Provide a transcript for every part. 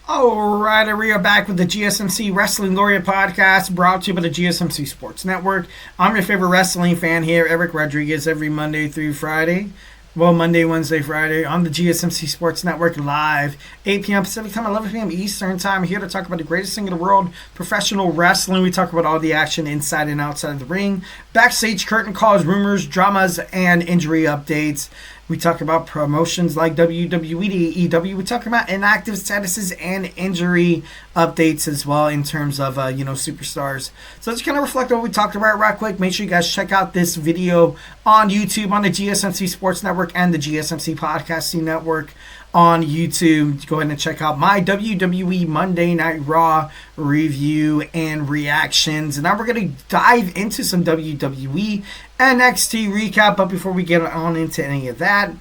Alright, we are back with the GSMC Wrestling Laureate podcast brought to you by the GSMC Sports Network. I'm your favorite wrestling fan here, Eric Rodriguez, every Monday through Friday. Well, Monday, Wednesday, Friday on the GSMC Sports Network live, 8 p.m. Pacific Time, 11 p.m. Eastern Time. Here to talk about the greatest thing in the world, professional wrestling. We talk about all the action inside and outside of the ring, backstage curtain calls, rumors, dramas, and injury updates. We talk about promotions like WWE, EW. We talk about inactive statuses and injury updates as well in terms of, superstars. So let's kind of reflect on what we talked about right quick. Make sure you guys check out this video on YouTube on the GSMC Sports Network and the GSMC Podcasting Network on YouTube. Go ahead and check out my WWE Monday Night Raw review and reactions. And now we're going to dive into some WWE NXT recap. But before we get on into any of that,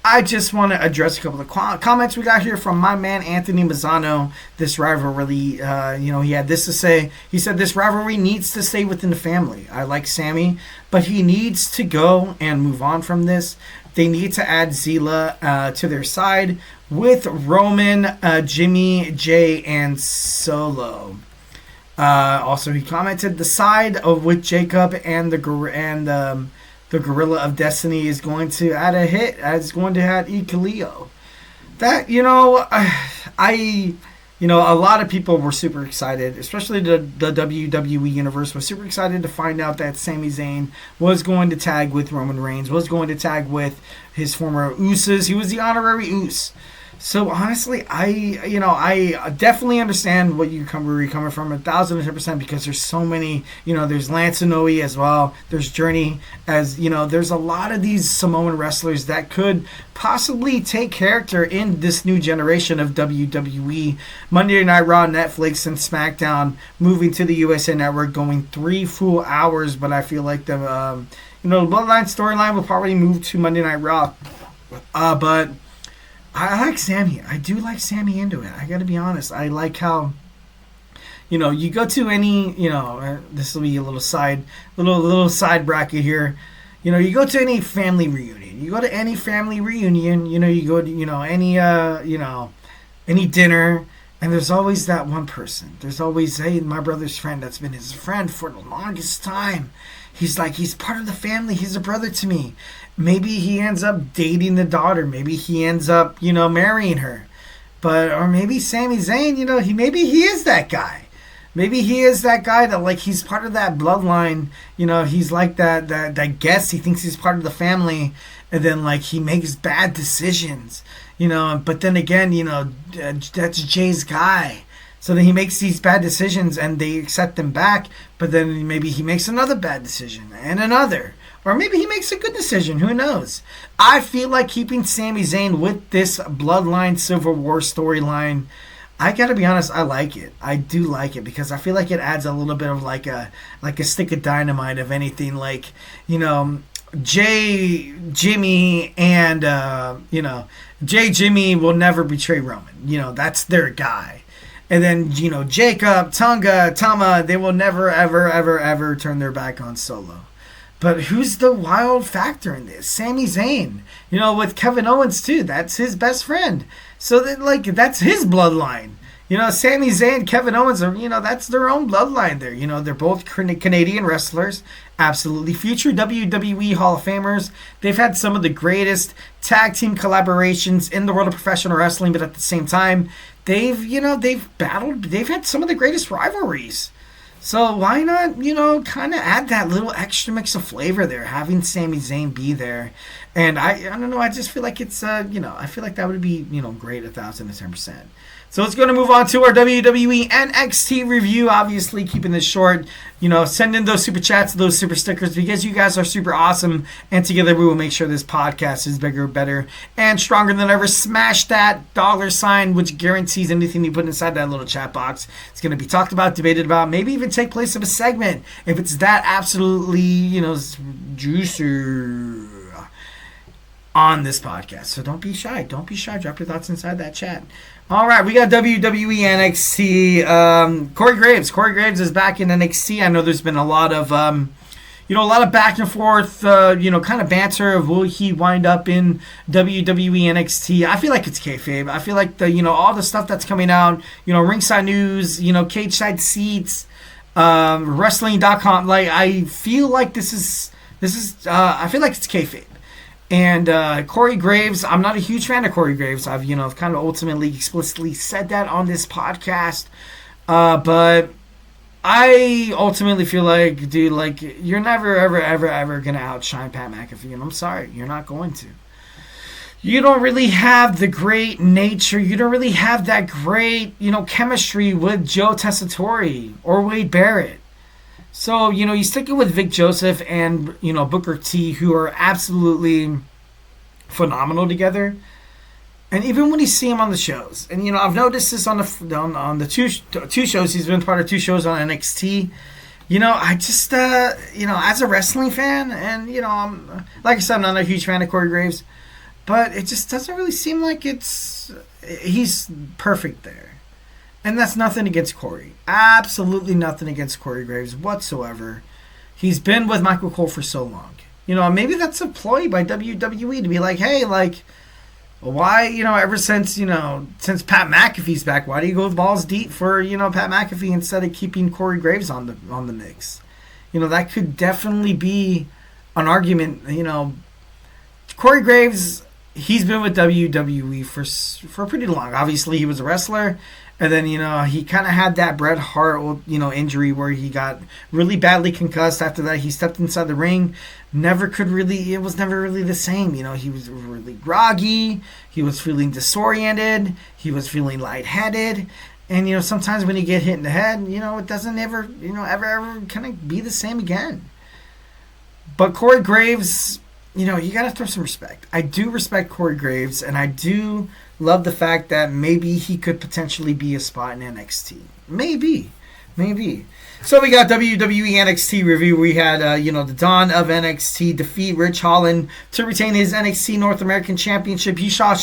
I just want to address a couple of comments we got here from my man Anthony Mazzano. This rivalry, he had this to say. He said, this rivalry needs to stay within the family. I like Sammy, but he needs to go and move on from this. They need to add Zila to their side with Roman, Jimmy, Jay, and Solo. Also, he commented the side of with Jacob and the Gorilla of Destiny is going to add a hit. It's going to add Gulia. That a lot of people were super excited, especially the WWE Universe was super excited to find out that Sami Zayn was going to tag with Roman Reigns, was going to tag with his former Usos. He was the honorary Us. So honestly, I definitely understand where you're coming from 1,010%, because there's so many, there's Lance and Noe as well. There's Journey, there's a lot of these Samoan wrestlers that could possibly take character in this new generation of WWE. Monday Night Raw, Netflix, and SmackDown moving to the USA Network, going 3 full hours, but I feel like the Bloodline storyline will probably move to Monday Night Raw. But I like Sammy. I do like Sammy into it. I got to be honest. I like how, you go to any, this will be a little side bracket here. You go to any family reunion. You go to any family reunion. You go to any dinner, and there's always that one person. There's always, hey, my brother's friend that's been his friend for the longest time. He's part of the family. He's a brother to me. Maybe he ends up dating the daughter. Maybe he ends up, marrying her. Or maybe Sami Zayn, maybe he is that guy. Maybe he is that guy that, he's part of that bloodline. He's like that guest. He thinks he's part of the family. And then, he makes bad decisions. But then again, that's Jay's guy. So then he makes these bad decisions and they accept him back, but then maybe he makes another bad decision and another. Or maybe he makes a good decision, who knows? I feel like keeping Sami Zayn with this Bloodline Civil War storyline, I gotta be honest, I like it. I do like it because I feel like it adds a little bit of like a stick of dynamite of anything, Jay, Jimmy, and Jay, Jimmy will never betray Roman. That's their guy. And then, Jacob, Tama, they will never, ever, ever, ever turn their back on Solo. But who's the wild factor in this? Sami Zayn. With Kevin Owens, too. That's his best friend. So, that's his bloodline. Sami Zayn, Kevin Owens, are, that's their own bloodline there. They're both Canadian wrestlers. Absolutely. Future WWE Hall of Famers. They've had some of the greatest tag team collaborations in the world of professional wrestling, but at the same time, they've battled, they've had some of the greatest rivalries. So why not, kind of add that little extra mix of flavor there, having Sami Zayn be there. And I don't know, I just feel like it's, I feel like that would be, great 1,010%. So let's go to move on to our WWE NXT review. Obviously, keeping this short. Send in those super chats, those super stickers, because you guys are super awesome. And together we will make sure this podcast is bigger, better, and stronger than ever. Smash that $, which guarantees anything you put inside that little chat box. It's going to be talked about, debated about, maybe even take place of a segment. If it's that absolutely, juicer on this podcast. So don't be shy. Don't be shy. Drop your thoughts inside that chat. All right, we got WWE NXT. Corey Graves. Corey Graves is back in NXT. I know there's been a lot of, a lot of back and forth, kind of banter of will he wind up in WWE NXT. I feel like it's kayfabe. I feel like all the stuff that's coming out, ringside news, cage side seats, wrestling.com. Like, I feel like this is I feel like it's kayfabe. And Corey Graves, I'm not a huge fan of Corey Graves. I've kind of ultimately explicitly said that on this podcast. But I ultimately feel like, dude, like, you're never, ever, ever, ever going to outshine Pat McAfee. And I'm sorry, you're not going to. You don't really have the great nature. You don't really have that great, chemistry with Joe Tessitore or Wade Barrett. So, you stick it with Vic Joseph and, Booker T, who are absolutely phenomenal together. And even when you see him on the shows, and, I've noticed this on the two shows, he's been part of 2 shows on NXT. I just, as a wrestling fan, and, like I said, I'm not a huge fan of Corey Graves, but it just doesn't really seem like he's perfect there. And that's nothing against Corey. Absolutely nothing against Corey Graves whatsoever. He's been with Michael Cole for so long. Maybe that's a ploy by WWE to be like, hey, like, why, ever since Pat McAfee's back, why do you go balls deep for, Pat McAfee instead of keeping Corey Graves on the mix? That could definitely be an argument. Corey Graves, he's been with WWE for pretty long. Obviously, he was a wrestler. And then, he kind of had that Bret Hart, injury where he got really badly concussed. After that, he stepped inside the ring. It was never really the same. He was really groggy. He was feeling disoriented. He was feeling lightheaded. And, sometimes when you get hit in the head, it doesn't ever kind of be the same again. But Corey Graves, you got to throw some respect. I do respect Corey Graves, and I do love the fact that maybe he could potentially be a spot in NXT. Maybe. So we got WWE NXT review. We had, the Dawn of NXT defeat Rich Holland to retain his NXT North American Championship. You saw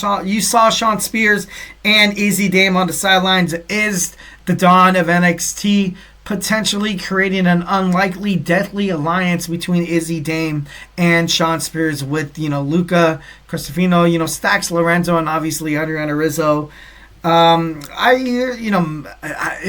Shawn Spears and Izzy Dame on the sidelines. Is the Dawn of NXT potentially creating an unlikely, deathly alliance between Izzy Dame and Shawn Spears with, Luca Cristofino, Stax Lorenzo, and obviously Adriana Rizzo. It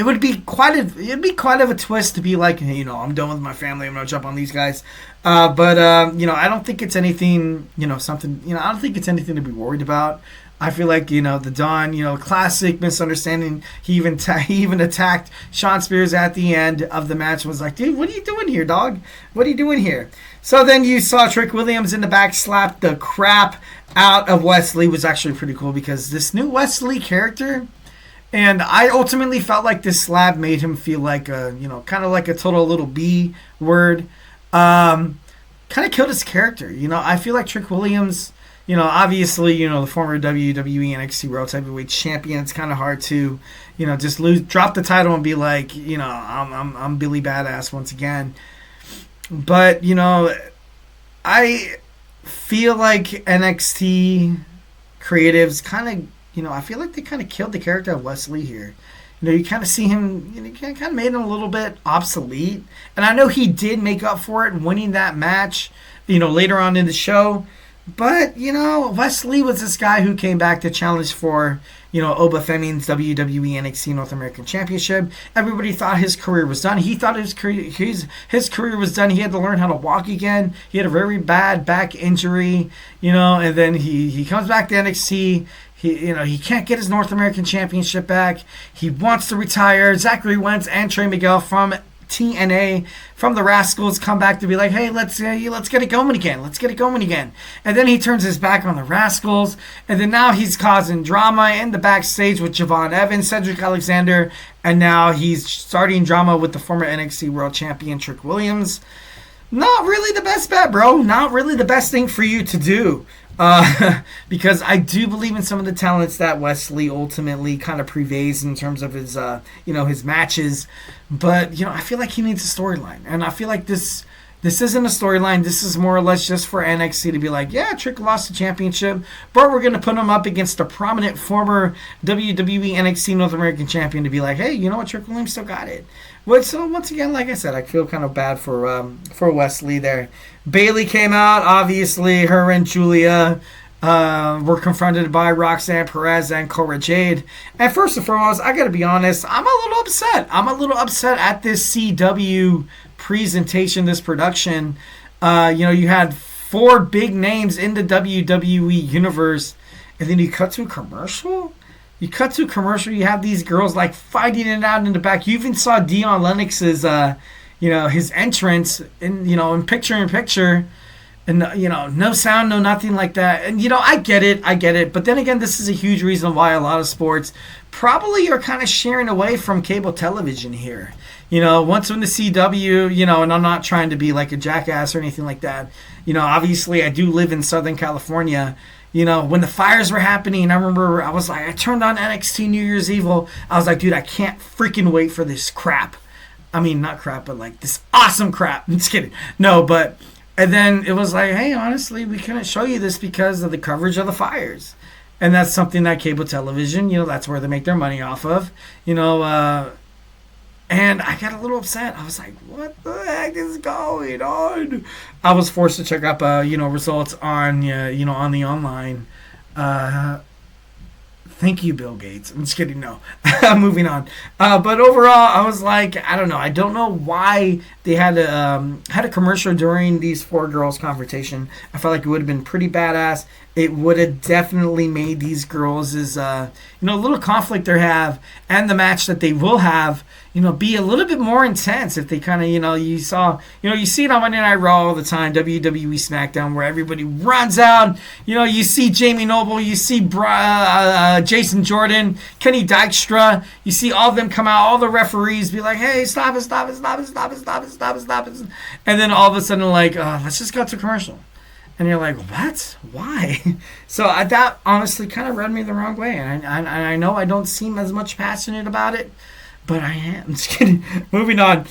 would be quite of a twist to be like, hey, I'm done with my family. I'm gonna jump on these guys. But I don't think it's anything, I don't think it's anything to be worried about. I feel like, the Dawn, classic misunderstanding. He even attacked Shawn Spears at the end of the match and was like, dude, what are you doing here, dog? What are you doing here? So then you saw Trick Williams in the back slap the crap out of Wesley. Was actually pretty cool because this new Wesley character, and I ultimately felt like this slap made him feel like kind of like a total little B word. Kind of killed his character. I feel like Trick Williams, obviously, the former WWE NXT World Heavyweight Champion. It's kind of hard to, just drop the title and be like, I'm Billy Badass once again. But, I feel like NXT creatives kind of, I feel like they kind of killed the character of Wesley here. You kind of see him, you kind of made him a little bit obsolete. And I know he did make up for it winning that match, later on in the show. But, Wesley was this guy who came back to challenge for, Oba Femi's WWE NXT North American Championship. Everybody thought his career was done. He thought his career was done. He had to learn how to walk again. He had a very bad back injury, and then he comes back to NXT. He can't get his North American Championship back. He wants to retire. Zachary Wentz and Trey Miguel from TNA, from the Rascals, come back to be like, hey, let's get it going again. And then he turns his back on the Rascals, and then now he's causing drama in the backstage with Javon Evans, Cedric Alexander, and now he's starting drama with the former NXT World Champion Trick Williams. Not really the best bet, bro. Not really the best thing for you to do. Because I do believe in some of the talents that Wesley ultimately kind of prevails in terms of his matches. But, I feel like he needs a storyline. And I feel like this, This isn't a storyline. This is more or less just for NXT to be like, yeah, Trick lost the championship, but we're going to put him up against a prominent former WWE NXT North American champion to be like, hey, you know what, Trick Williams still got it. But so once again, like I said, I feel kind of bad for Wesley there. Bayley came out. Obviously, her and Gulia were confronted by Roxanne, Perez, and Cora, Jade. And first and foremost, I got to be honest, I'm a little upset. I'm a little upset at this CW presentation, this production. You had 4 big names in the WWE universe, and then you cut to a commercial. You have these girls like fighting it out in the back. You even saw Dion Lennox's, his entrance in picture-in-picture. And, no sound, no nothing like that. And, I get it. But then again, this is a huge reason why a lot of sports probably are kind of shearing away from cable television here. Once when the CW, and I'm not trying to be like a jackass or anything like that. Obviously I do live in Southern California. When the fires were happening, I remember I turned on NXT New Year's Evil. I was like, dude, I can't freaking wait for this crap. I mean, not crap, but like this awesome crap. I'm just kidding. No, but... And then it was like, hey, honestly, we couldn't show you this because of the coverage of the fires. And that's something that cable television, that's where they make their money off of. And I got a little upset. I was like, what the heck is going on? I was forced to check up, results on, on the online. Thank you, Bill Gates. I'm just kidding. No. Moving on. But overall, I was like, I don't know. I don't know why they had a commercial during these 4 girls' confrontation. I felt like it would have been pretty badass. It would have definitely made these girls' little conflict they have and the match that they will have, be a little bit more intense if they kind of, you see it on Monday Night Raw all the time, WWE SmackDown, where everybody runs out. You see Jamie Noble, you see Jason Jordan, Kenny Dykstra. You see all of them come out, all the referees be like, hey, stop it. And then all of a sudden, like, let's just go to commercial. And you're like, what? Why? So that honestly kind of rubbed me the wrong way. And I know I don't seem as much passionate about it, but I am. Just kidding. Moving on.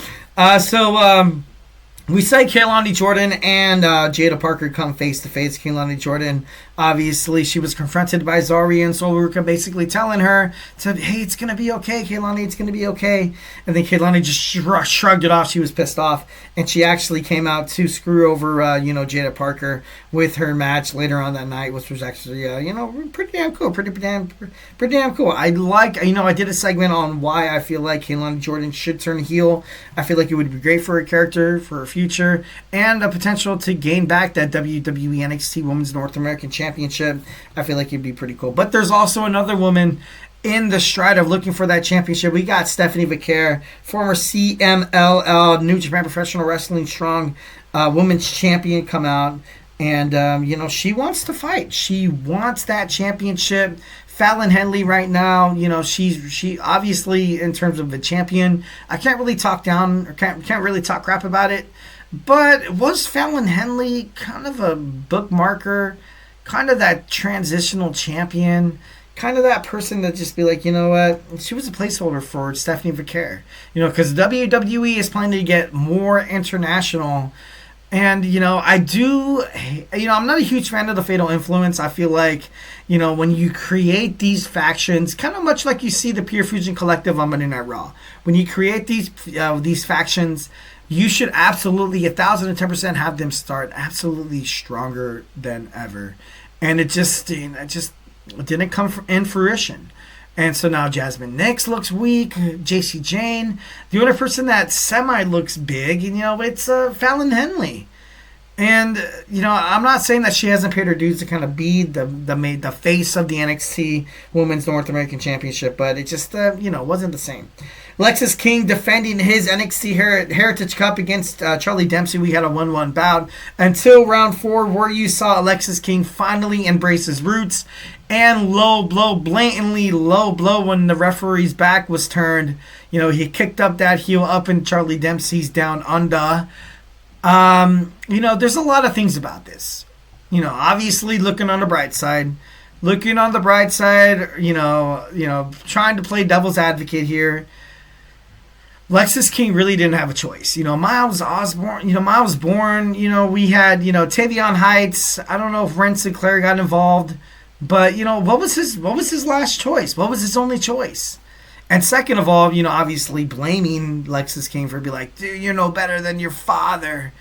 We say Kehlani Jordan and Jada Parker come face to face. Kehlani Jordan, obviously, she was confronted by Zari and Solruka, basically telling her, hey, it's going to be okay, Kehlani, it's going to be okay. And then Kehlani just shrugged it off. She was pissed off. And she actually came out to screw over, Jada Parker with her match later on that night, which was actually, pretty damn cool. Pretty damn cool. I did a segment on why I feel like Kehlani Jordan should turn heel. I feel like it would be great for her character, for her future, and a potential to gain back that WWE NXT Women's North American Championship. I feel like it'd be pretty cool. But there's also another woman in the stride of looking for that championship. We got Stephanie Vaquer, former CMLL, New Japan Professional Wrestling Strong Women's Champion, come out. And, she wants to fight. She wants that championship. Fallon Henley right now, she obviously, in terms of the champion, I can't really talk down or can't really talk crap about it. But was Fallon Henley kind of a bookmarker, kind of that transitional champion, kind of that person that just be like, you know what, she was a placeholder for Stephanie Vaquer, because WWE is planning to get more international. And, I'm not a huge fan of the Fatal Influence. I feel like, when you create these factions, kind of much like you see the Pure Fusion Collective on Monday Night Raw, when you create these factions, you should absolutely 1,010% have them start absolutely stronger than ever. And it just didn't come in fruition. And so now Jasmine Nix looks weak. JC Jane. The only person that semi looks big, it's Fallon Henley. And, I'm not saying that she hasn't paid her dues to kind of be the face of the NXT Women's North American Championship, but it just, wasn't the same. Lexis King defending his NXT Heritage Cup against Charlie Dempsey. We had a 1-1 bout until round 4, where you saw Lexis King finally embrace his roots and blatantly low blow when the referee's back was turned. He kicked up that heel up in Charlie Dempsey's down under. There's a lot of things about this. Obviously looking on the bright side, trying to play devil's advocate here. Lexis King really didn't have a choice. Miles Osborne, Miles Bourne, we had, Tavion Heights. I don't know if Ren Sinclair got involved, but, what was his last choice? What was his only choice? And second of all, obviously blaming Lexis King for being like, dude, you're no better than your father.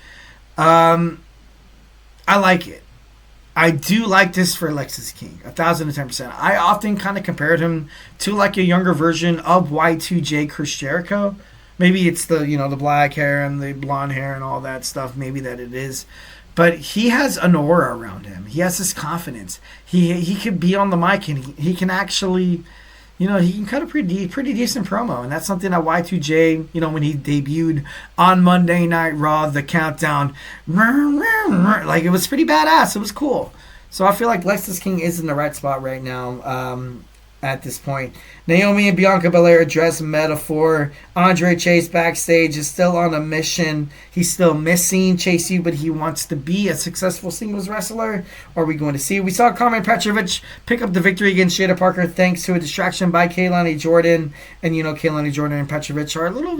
I like it. I do like this for Lexis King, 1,010%. I often kind of compared him to like a younger version of Y2J Chris Jericho. Maybe it's the the black hair and the blonde hair and all that stuff. Maybe that it is, but he has an aura around him. He has this confidence. He could be on the mic and he can actually, he can cut a pretty decent promo, and that's something that Y2J, when he debuted on Monday Night Raw, the countdown, like it was pretty badass. It was cool. So I feel like Lexis King is in the right spot right now. At this point, Naomi and Bianca Belair address metaphor. Andre Chase backstage is still on a mission. He's still missing Chase U, but he wants to be a successful singles wrestler. Are we going to see? We saw Carmen Petrovic pick up the victory against Jada Parker thanks to a distraction by Kaylani Jordan. And Kaylani Jordan and Petrovic are a little,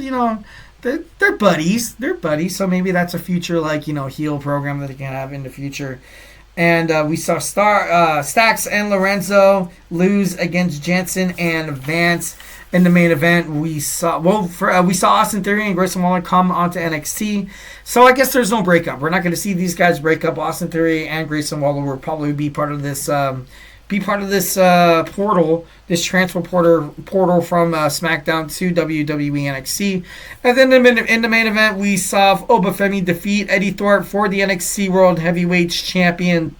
they're buddies. They're buddies. So maybe that's a future heel program that they can have in the future. And we saw Stax and Lorenzo lose against Jensen and Vance in the main event. We saw Austin Theory and Grayson Waller come onto NXT. So I guess there's no breakup. We're not going to see these guys break up. Austin Theory and Grayson Waller will probably be part of this. Portal, this transfer portal from SmackDown to WWE NXT. And then in the main event, we saw Oba Femi defeat Eddie Thorpe for the NXT World Heavyweight Champion.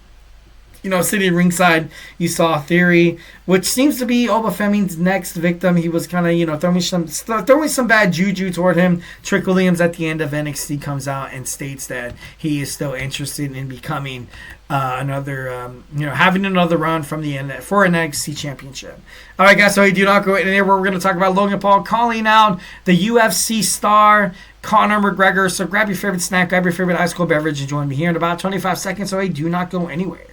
Sitting ringside, you saw Theory, which seems to be Oba Femi's next victim. He was kind of, throwing some bad juju toward him. Trick Williams at the end of NXT comes out and states that he is still interested in becoming having another run for an NXT championship. All right, guys, so we do not go in here where we're going to talk about Logan Paul calling out the UFC star Conor McGregor. So grab your favorite snack, grab your favorite ice cold beverage, and join me here in about 25 seconds. So do not go anywhere.